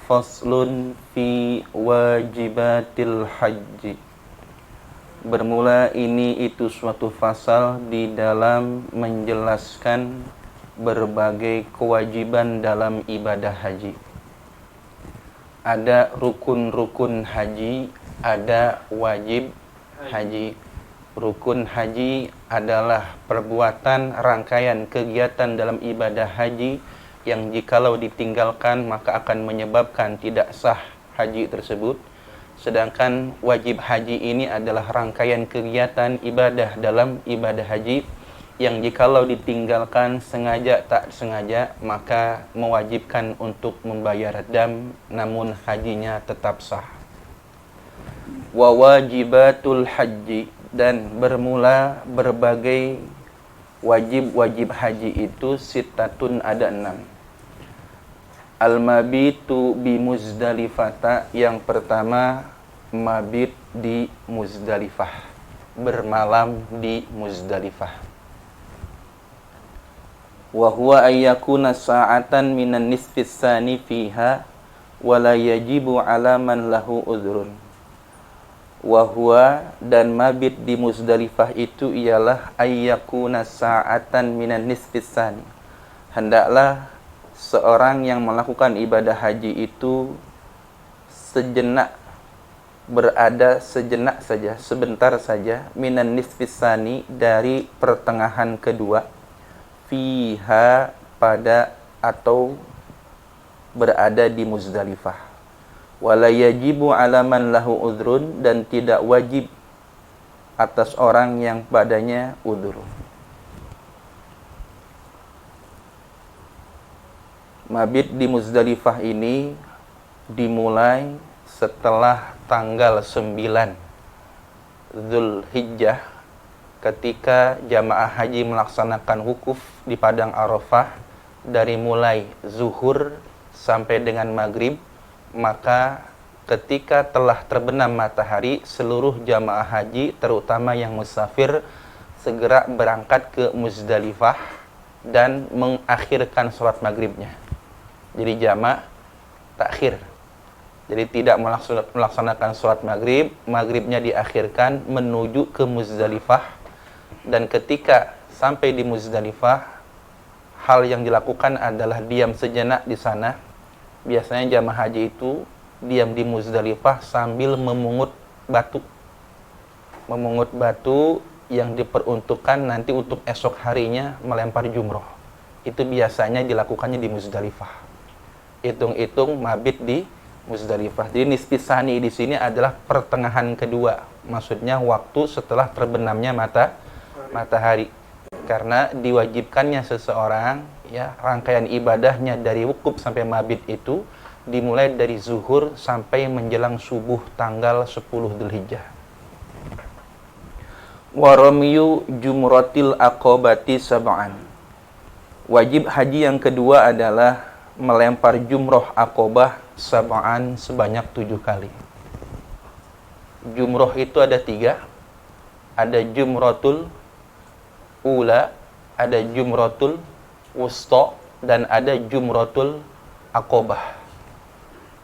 Faslun fi wajibatil haji. Bermula ini itu suatu fasal di dalam menjelaskan berbagai kewajiban dalam ibadah haji. Ada rukun-rukun haji, ada wajib haji. Rukun haji adalah perbuatan rangkaian kegiatan dalam ibadah haji yang jikalau ditinggalkan maka akan menyebabkan tidak sah haji tersebut. Sedangkan wajib haji ini adalah rangkaian kegiatan ibadah dalam ibadah haji yang jikalau ditinggalkan sengaja tak sengaja maka mewajibkan untuk membayar dam, namun hajinya tetap sah. Wa wajibatul haji, dan bermula berbagai wajib-wajib haji itu sitatun, ada 6. Al-mabitu bi Muzdalifata, yang pertama mabit di Muzdalifah, bermalam di Muzdalifah. Wa huwa ayyakuna sa'atan minan nisfis tsani fiha wa la yajibu 'ala man lahu udhrun. Wa huwa, dan mabit di Muzdalifah itu ialah ayyakuna sa'atan minan nisfis tsani, hendaklah seorang yang melakukan ibadah haji itu sejenak, berada sejenak saja, sebentar saja, minan nisfis tsani, dari pertengahan kedua, fiha, pada atau berada di Muzdalifah. Wala yajibu 'ala man lahu udhrun, dan tidak wajib atas orang yang padanya udhur. Mabit di Muzdalifah ini dimulai setelah tanggal 9 Zulhijjah, ketika jamaah haji melaksanakan wukuf di padang Arafah dari mulai zuhur sampai dengan maghrib. Maka ketika telah terbenam matahari, seluruh jamaah haji terutama yang musafir segera berangkat ke Muzdalifah dan mengakhirkan sholat maghribnya. Jadi jamak takhir. Jadi tidak melaksanakan sholat maghrib, maghribnya diakhirkan menuju ke Muzdalifah. Dan ketika sampai di Muzdalifah, hal yang dilakukan adalah diam sejenak di sana. Biasanya jamaah haji itu diam di Muzdalifah sambil memungut batu. Memungut batu yang diperuntukkan nanti untuk esok harinya melempar jumroh. Itu biasanya dilakukannya di Muzdalifah. Hitung-hitung mabit di Muzdalifah. Jadi nisfis tsani di sini adalah pertengahan kedua. Maksudnya waktu setelah terbenamnya matahari. Karena diwajibkannya seseorang, ya, rangkaian ibadahnya dari wukuf sampai mabit itu dimulai dari zuhur sampai menjelang subuh tanggal 10 Dzulhijjah. Wa ramyu jumratil aqabati sab'an. Wajib haji yang kedua adalah melempar jumroh aqabah sab'an, sebanyak 7 kali. Jumroh itu ada 3. Ada jumratul ula, ada jumratul wusta, dan ada jumratul aqabah.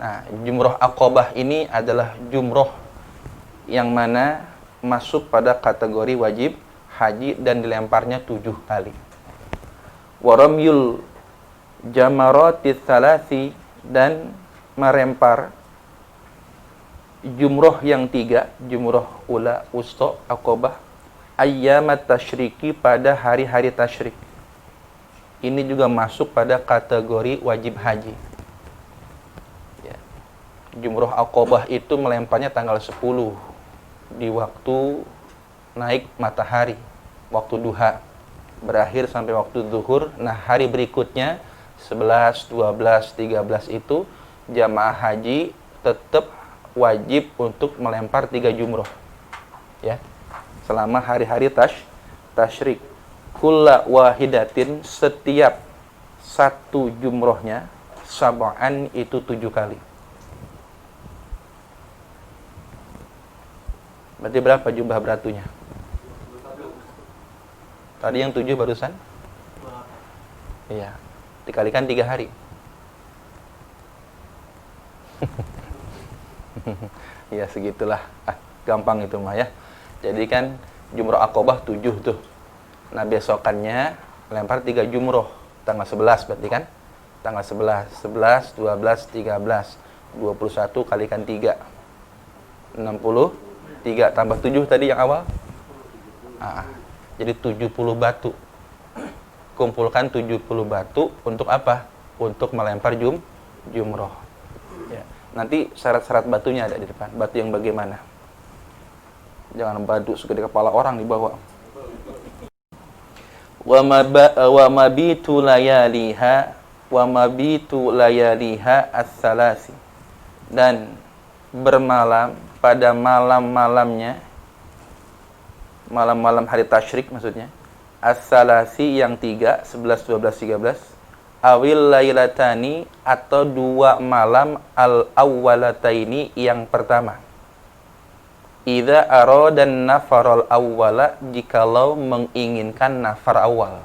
Nah, jumroh aqabah ini adalah jumroh yang mana masuk pada kategori wajib haji dan dilemparnya 7 kali. Waramyul jamaratis salasi, dan merempar jumroh yang 3, jumroh ula, wusta, aqabah, ayyamat tasyriki, pada hari-hari tasyrik. Ini juga masuk pada kategori wajib haji. Ya. Jumroh aqabah itu melemparnya tanggal 10 di waktu naik matahari, waktu duha, berakhir sampai waktu zuhur. Nah, hari berikutnya 11, 12, 13 itu jamaah haji tetap wajib untuk melempar 3 jumroh. Ya. Selama hari-hari tasyrik. Kulla wahidatin, setiap satu jumrohnya, sab'an, itu 7 kali. Berarti berapa jumlah beratunya? Tadi yang 7 barusan? Iya. Dikalikan 3 hari. Ya segitulah. Gampang itu mah ya. Jadi kan jumroh Aqobah 7 tuh. Nah besokannya lempar 3 jumroh. Tanggal 11 berarti kan? Tanggal 11, 11, 12, 13, 21 kalikan 3. 63 tambah 7 tadi yang awal. Jadi 70 batu. Kumpulkan 70 batu untuk apa? Untuk melempar jumroh. Ya. Nanti syarat-syarat batunya ada di depan. Batu yang bagaimana? Jangan batu segede kepala orang dibawa. Wa mabitu layaliha as-salasi. Dan bermalam pada malam-malamnya, malam-malam hari tasyrik maksudnya, as-salasi yang 3, 11, 12, 13, awil lailatani atau 2 malam al-awwalataini yang pertama. Idza aradan nafarul awwala, jikalau menginginkan nafar awal.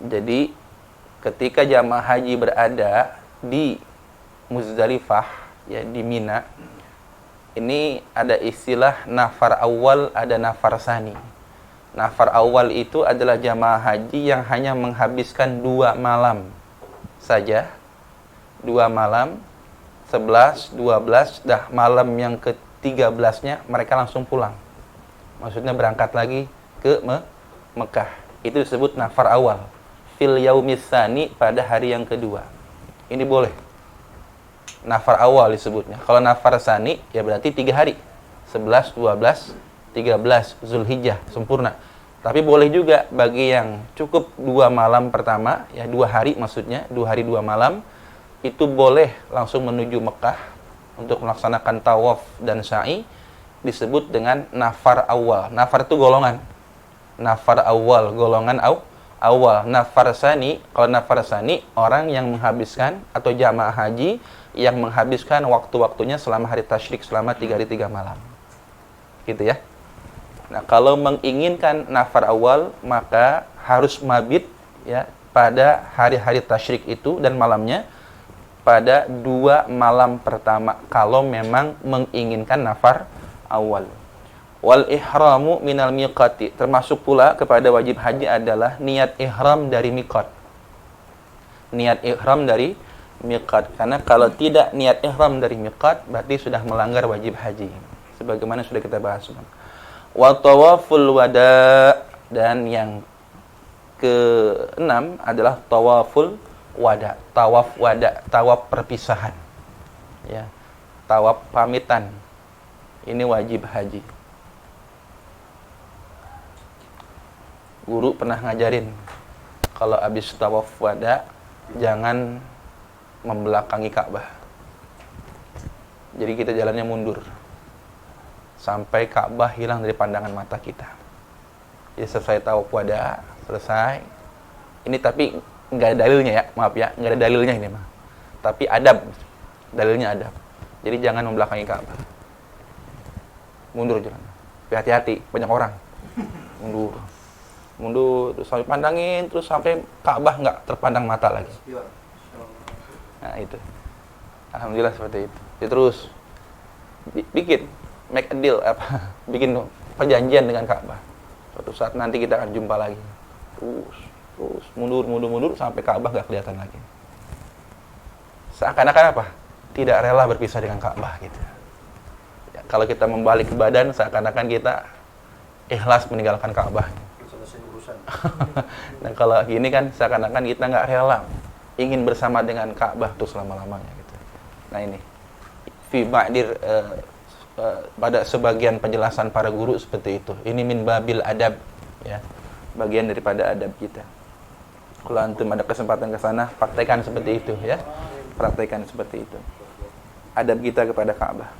Jadi ketika jamaah haji berada di Muzdalifah, ya di Mina, ini ada istilah nafar awal, ada nafar sani. Nafar awal itu adalah jamaah haji yang hanya menghabiskan 2 malam saja. 2 malam, 11, 12, dah malam yang ke-13-nya mereka langsung pulang. Maksudnya berangkat lagi ke Mekah. Itu disebut nafar awal. Fil yaumis sani, pada hari yang kedua. Ini boleh. Nafar awal disebutnya. Kalau nafar sani, ya berarti 3 hari. 11, 12, 13 Zulhijjah, sempurna. Tapi boleh juga bagi yang cukup 2 malam pertama, ya 2 hari maksudnya, 2 hari 2 malam, itu boleh langsung menuju Mekah untuk melaksanakan tawaf dan sa'i, disebut dengan nafar awal. Nafar itu golongan. Nafar awal, golongan awal. Nafar sani, kalau nafar sani, orang yang menghabiskan atau jamaah haji yang menghabiskan waktu-waktunya selama hari tasyrik, selama 3 hari 3 malam. Gitu ya. Nah, kalau menginginkan nafar awal, maka harus mabit ya pada hari-hari tasyrik itu dan malamnya pada 2 malam pertama kalau memang menginginkan nafar awal. Wal ihramu minal miqati, termasuk pula kepada wajib haji adalah niat ihram dari miqat. Niat ihram dari miqat, karena kalau tidak niat ihram dari miqat berarti sudah melanggar wajib haji. Sebagaimana sudah kita bahas. Wa tawaful wada, dan yang ke-6 adalah tawaful wada, tawaf wada, tawaf perpisahan. Ya. Tawaf pamitan. Ini wajib haji. Guru pernah ngajarin kalau habis tawaf wada jangan membelakangi Ka'bah. Jadi kita jalannya mundur sampai Ka'bah hilang dari pandangan mata kita. Jadi selesai tawaf wada, selesai. Ini tapi nggak ada dalilnya ya, maaf ya, nggak ada dalilnya ini mah. Tapi adab, dalilnya adab. Jadi jangan membelakangi Ka'bah. Mundur jalan. Hati-hati, banyak orang. Mundur, terus sampai pandangin, terus sampai Ka'bah nggak terpandang mata lagi. Nah itu. Alhamdulillah seperti itu. Jadi terus bikin make a deal apa? Bikin perjanjian dengan Ka'bah. Suatu saat nanti kita akan jumpa lagi. Terus mundur sampai Ka'bah nggak kelihatan lagi. Seakan-akan apa? Tidak rela berpisah dengan Ka'bah gitu. Ya, kalau kita membalik ke badan, seakan-akan kita ikhlas meninggalkan Ka'bah. Nah kalau gini kan seakan-akan kita nggak rela, ingin bersama dengan Ka'bah tuh selama-lamanya gitu. Nah ini fi ba'dir pada sebagian penjelasan para guru seperti itu. Ini min babil adab ya, bagian daripada adab kita. Kalau antum ada kesempatan ke sana, praktekkan seperti itu ya. Praktekkan seperti itu. Adab kita kepada Ka'bah.